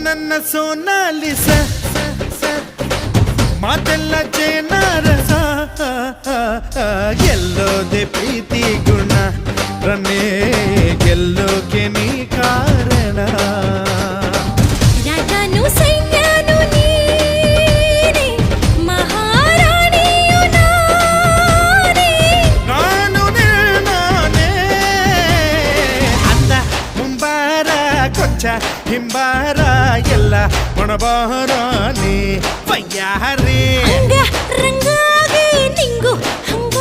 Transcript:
ನನ್ನ ಸೋನಾಲಿಸ ಮಾತೆಲ್ಲ ಜೇನಾರಸ ಗೆಲ್ಲೋದೆ ಪ್ರೀತಿ ಗುಣ ರನ್ನೇ ಗೆಲ್ಲೋಕೆ ನೀ ಕಾರಣ ರಾಜಾನು ಸೈನ್ಯನು ನೀನೆ ಮಹಾರಾಣಿಯು ನಾನೇ ನಾನು ನಾನೇ ಅಂದ ಮುಂಬಾರ ಕೊಂಚ ಹಿಂಬಾರ ಎಲ್ಲ ಮೊಣಬಾರ ನೀ ಬಯ್ಯಾರಿ ಹಂಗ ರಂಗಾಗಿ ನಿಂಗು ಹಂಗ